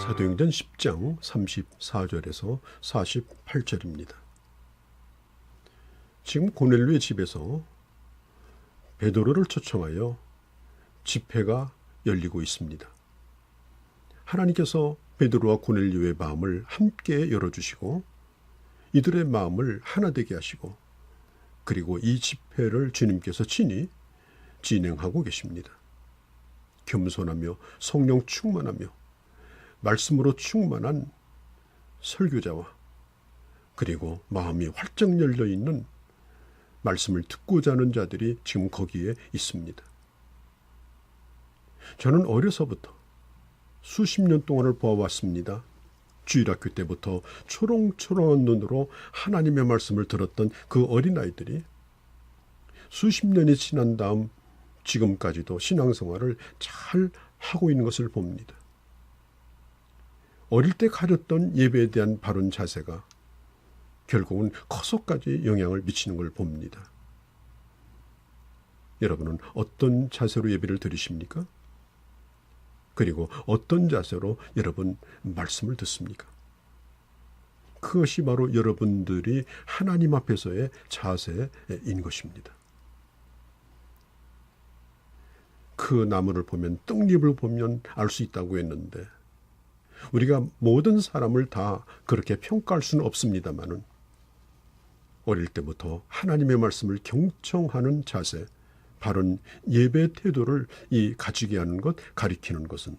사도행전 10장 34절에서 48절입니다. 지금 고넬료의 집에서 베드로를 초청하여 집회가 열리고 있습니다. 하나님께서 베드로와 고넬료의 마음을 함께 열어주시고 이들의 마음을 하나 되게 하시고 그리고 이 집회를 주님께서 친히 진행하고 계십니다. 겸손하며 성령 충만하며 말씀으로 충만한 설교자와 그리고 마음이 활짝 열려있는 말씀을 듣고자 하는 자들이 지금 거기에 있습니다. 저는 어려서부터 수십 년 동안을 보아왔습니다. 주일학교 때부터 초롱초롱한 눈으로 하나님의 말씀을 들었던 그 어린아이들이 수십 년이 지난 다음 지금까지도 신앙생활을 잘 하고 있는 것을 봅니다. 어릴 때 가졌던 예배에 대한 바른 자세가 결국은 커서까지 영향을 미치는 걸 봅니다. 여러분은 어떤 자세로 예배를 드리십니까? 그리고 어떤 자세로 여러분 말씀을 듣습니까? 그것이 바로 여러분들이 하나님 앞에서의 자세인 것입니다. 그 나무를 보면 떡잎을 보면 알 수 있다고 했는데 우리가 모든 사람을 다 그렇게 평가할 수는 없습니다만은 어릴 때부터 하나님의 말씀을 경청하는 자세, 바른 예배 태도를 가지게 하는 것, 가리키는 것은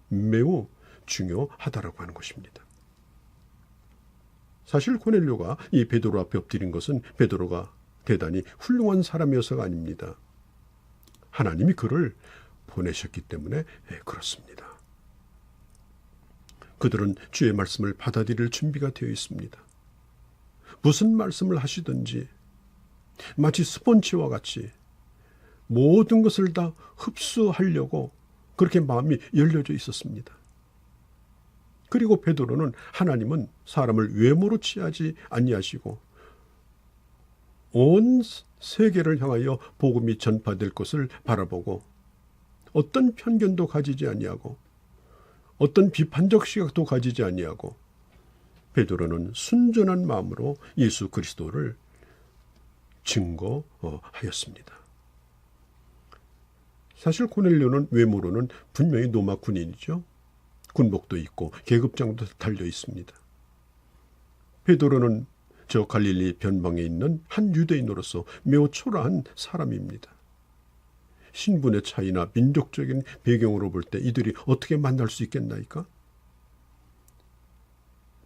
매우 중요하다라고 하는 것입니다. 사실 고넬료가 이 베드로 앞에 엎드린 것은 베드로가 대단히 훌륭한 사람이어서가 아닙니다. 하나님이 그를 보내셨기 때문에 그렇습니다. 그들은 주의 말씀을 받아들일 준비가 되어 있습니다. 무슨 말씀을 하시든지 마치 스폰지와 같이 모든 것을 다 흡수하려고 그렇게 마음이 열려져 있었습니다. 그리고 베드로는 하나님은 사람을 외모로 취하지 아니하시고 온 세계를 향하여 복음이 전파될 것을 바라보고 어떤 편견도 가지지 아니하고 어떤 비판적 시각도 가지지 아니하고 베드로는 순전한 마음으로 예수 그리스도를 증거하였습니다. 사실 고넬료는 외모로는 분명히 로마 군인이죠. 군복도 있고 계급장도 달려 있습니다. 베드로는 저 갈릴리 변방에 있는 한 유대인으로서 매우 초라한 사람입니다. 신분의 차이나 민족적인 배경으로 볼 때 이들이 어떻게 만날 수 있겠나이까?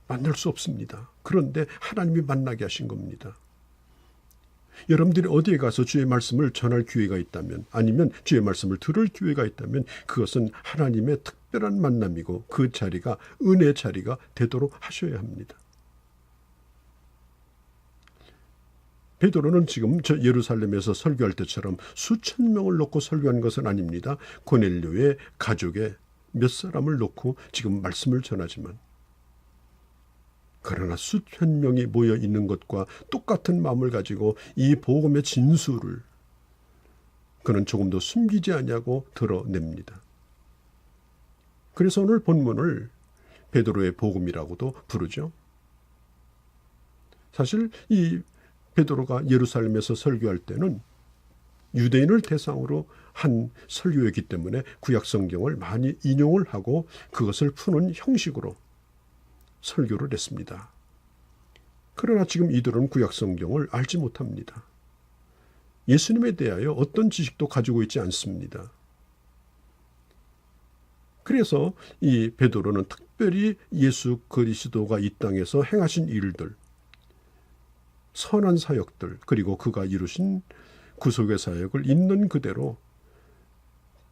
만날 수 없습니다. 그런데 하나님이 만나게 하신 겁니다. 여러분들이 어디에 가서 주의 말씀을 전할 기회가 있다면 아니면 주의 말씀을 들을 기회가 있다면 그것은 하나님의 특별한 만남이고 그 자리가 은혜의 자리가 되도록 하셔야 합니다. 베드로는 지금 저 예루살렘에서 설교할 때처럼 수천 명을 놓고 설교한 것은 아닙니다. 고넬료의 가족에 몇 사람을 놓고 지금 말씀을 전하지만 그러나 수천 명이 모여 있는 것과 똑같은 마음을 가지고 이 복음의 진수를 그는 조금도 숨기지 아니하고 드러냅니다. 그래서 오늘 본문을 베드로의 복음이라고도 부르죠. 사실 이 베드로가 예루살렘에서 설교할 때는 유대인을 대상으로 한 설교이기 때문에 구약 성경을 많이 인용을 하고 그것을 푸는 형식으로 설교를 했습니다. 그러나 지금 이들은 구약 성경을 알지 못합니다. 예수님에 대하여 어떤 지식도 가지고 있지 않습니다. 그래서 이 베드로는 특별히 예수 그리스도가 이 땅에서 행하신 일들, 선한 사역들, 그리고 그가 이루신 구속의 사역을 있는 그대로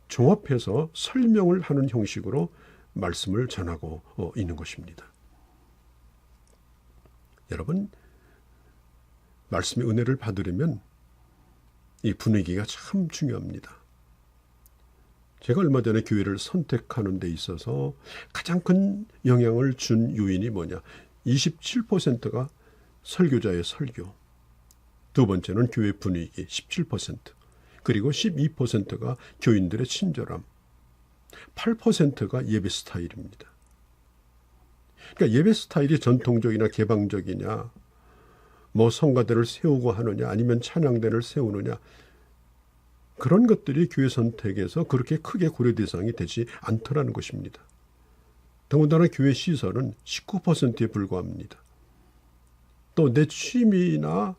종합해서 설명을 하는 형식으로 말씀을 전하고 있는 것입니다. 여러분, 말씀의 은혜를 받으려면 이 분위기가 참 중요합니다. 제가 얼마 전에 교회를 선택하는 데 있어서 가장 큰 영향을 준 요인이 뭐냐? 27%가 설교자의 설교, 두 번째는 교회 분위기 17%, 그리고 12%가 교인들의 친절함, 8%가 예배 스타일입니다. 그러니까 예배 스타일이 전통적이나 개방적이냐, 뭐 성가대를 세우고 하느냐, 아니면 찬양대를 세우느냐, 그런 것들이 교회 선택에서 그렇게 크게 고려 대상이 되지 않더라는 것입니다. 더군다나 교회 시설은 19%에 불과합니다. 또 내 취미나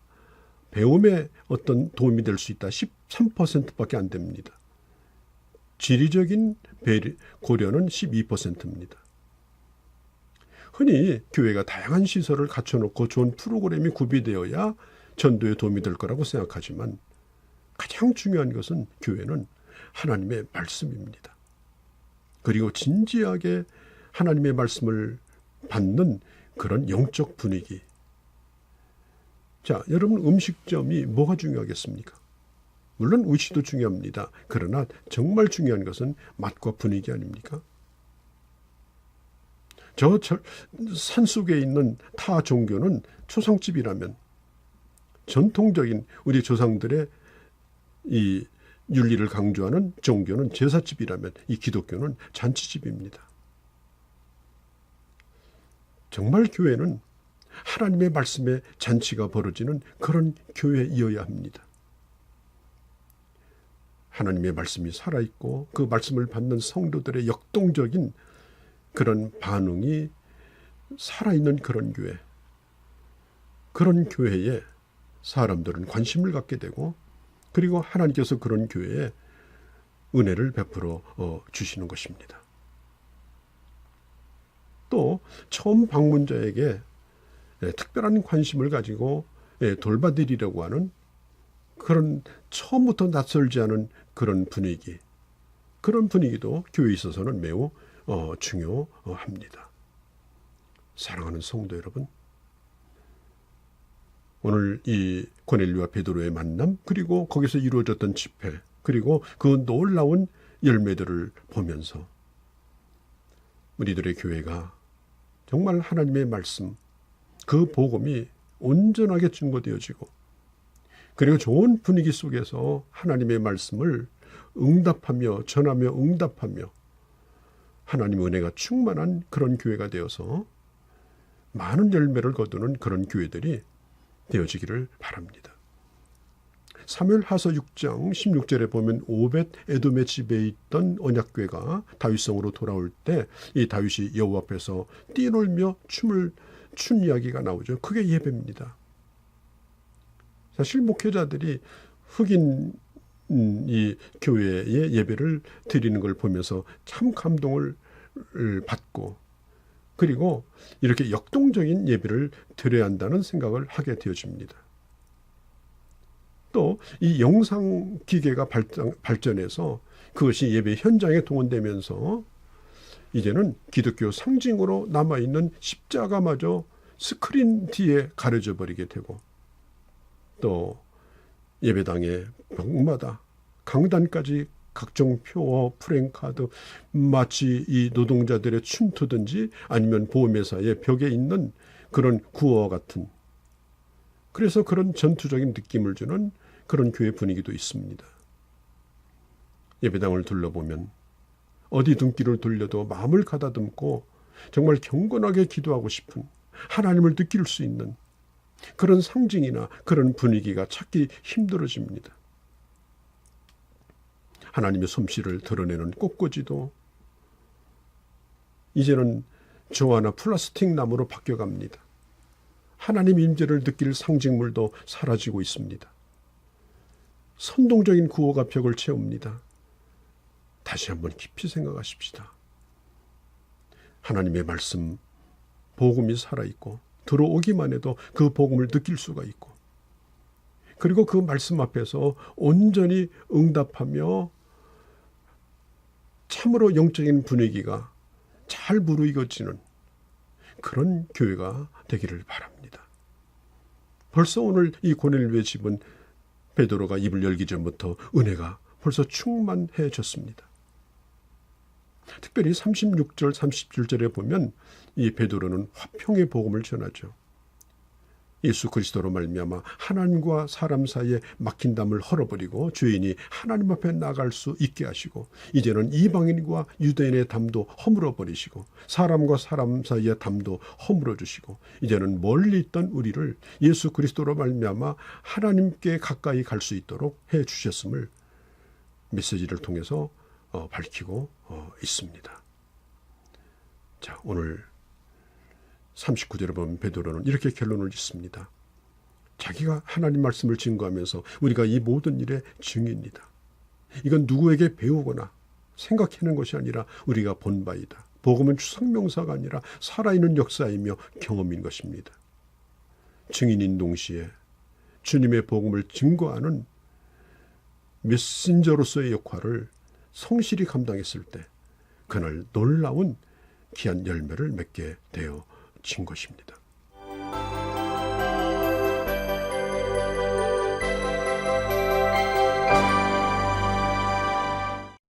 배움에 어떤 도움이 될 수 있다. 13%밖에 안 됩니다. 지리적인 고려는 12%입니다. 흔히 교회가 다양한 시설을 갖춰놓고 좋은 프로그램이 구비되어야 전도에 도움이 될 거라고 생각하지만 가장 중요한 것은 교회는 하나님의 말씀입니다. 그리고 진지하게 하나님의 말씀을 받는 그런 영적 분위기. 자, 여러분 음식점이 뭐가 중요하겠습니까? 물론 위치도 중요합니다. 그러나 정말 중요한 것은 맛과 분위기 아닙니까? 저 산속에 있는 타 종교는 초상집이라면 전통적인 우리 조상들의 이 윤리를 강조하는 종교는 제사집이라면 이 기독교는 잔치집입니다. 정말 교회는 하나님의 말씀에 잔치가 벌어지는 그런 교회이어야 합니다. 하나님의 말씀이 살아있고 그 말씀을 받는 성도들의 역동적인 그런 반응이 살아있는 그런 교회. 그런 교회에 사람들은 관심을 갖게 되고 그리고 하나님께서 그런 교회에 은혜를 베풀어 주시는 것입니다. 또 처음 방문자에게 특별한 관심을 가지고 돌봐드리려고 하는 그런 처음부터 낯설지 않은 그런 분위기, 그런 분위기도 교회에 있어서는 매우 중요합니다. 사랑하는 성도 여러분, 오늘 이 고넬료와 베드로의 만남, 그리고 거기서 이루어졌던 집회, 그리고 그 놀라운 열매들을 보면서 우리들의 교회가 정말 하나님의 말씀, 그 복음이 온전하게 증거되어지고 그리고 좋은 분위기 속에서 하나님의 말씀을 응답하며 전하며 응답하며 하나님의 은혜가 충만한 그런 교회가 되어서 많은 열매를 거두는 그런 교회들이 되어지기를 바랍니다. 사무엘하서 6장 16절에 보면 오벳 에돔의 집에 있던 언약궤가 다윗성으로 돌아올 때 이 다윗이 여호와 앞에서 뛰놀며 춤을 춘 이야기가 나오죠. 그게 예배입니다. 사실 목회자들이 흑인 이 교회의 예배를 드리는 걸 보면서 참 감동을 받고 그리고 이렇게 역동적인 예배를 드려야 한다는 생각을 하게 되어집니다. 또 이 영상 기계가 발전해서 그것이 예배 현장에 동원되면서 이제는 기독교 상징으로 남아있는 십자가마저 스크린 뒤에 가려져 버리게 되고 또 예배당의 벽마다 강단까지 각종 표어, 프랭카드, 마치 이 노동자들의 춤투든지 아니면 보험회사의 벽에 있는 그런 구호와 같은 그래서 그런 전투적인 느낌을 주는 그런 교회 분위기도 있습니다. 예배당을 둘러보면 어디 등길을 돌려도 마음을 가다듬고 정말 경건하게 기도하고 싶은 하나님을 느낄 수 있는 그런 상징이나 그런 분위기가 찾기 힘들어집니다. 하나님의 솜씨를 드러내는 꽃꽂이도 이제는 조화나 플라스틱 나무로 바뀌어갑니다. 하나님 임재를 느낄 상징물도 사라지고 있습니다. 선동적인 구호가 벽을 채웁니다. 다시 한번 깊이 생각하십시다. 하나님의 말씀, 복음이 살아있고 들어오기만 해도 그 복음을 느낄 수가 있고 그리고 그 말씀 앞에서 온전히 응답하며 참으로 영적인 분위기가 잘 무르익어지는 그런 교회가 되기를 바랍니다. 벌써 오늘 이 고넬료의 집은 베드로가 입을 열기 전부터 은혜가 벌써 충만해졌습니다. 특별히 36절, 37절에 보면 이 베드로는 화평의 복음을 전하죠. 예수 그리스도로 말미암아 하나님과 사람 사이에 막힌 담을 헐어버리고 죄인이 하나님 앞에 나갈 수 있게 하시고, 이제는 이방인과 유대인의 담도 허물어 버리시고 사람과 사람 사이의 담도 허물어 주시고, 이제는 멀리 있던 우리를 예수 그리스도로 말미암아 하나님께 가까이 갈 수 있도록 해 주셨음을 메시지를 통해서 밝히고 있습니다. 자, 오늘 39절에 보면 베드로는 이렇게 결론을 짓습니다. 자기가 하나님 말씀을 증거하면서 우리가 이 모든 일의 증인이다. 이건 누구에게 배우거나 생각하는 것이 아니라 우리가 본 바이다. 복음은 추상명사가 아니라 살아있는 역사이며 경험인 것입니다. 증인인 동시에 주님의 복음을 증거하는 메신저로서의 역할을 성실히 감당했을 때 그날 놀라운 귀한 열매를 맺게 되어진 것입니다.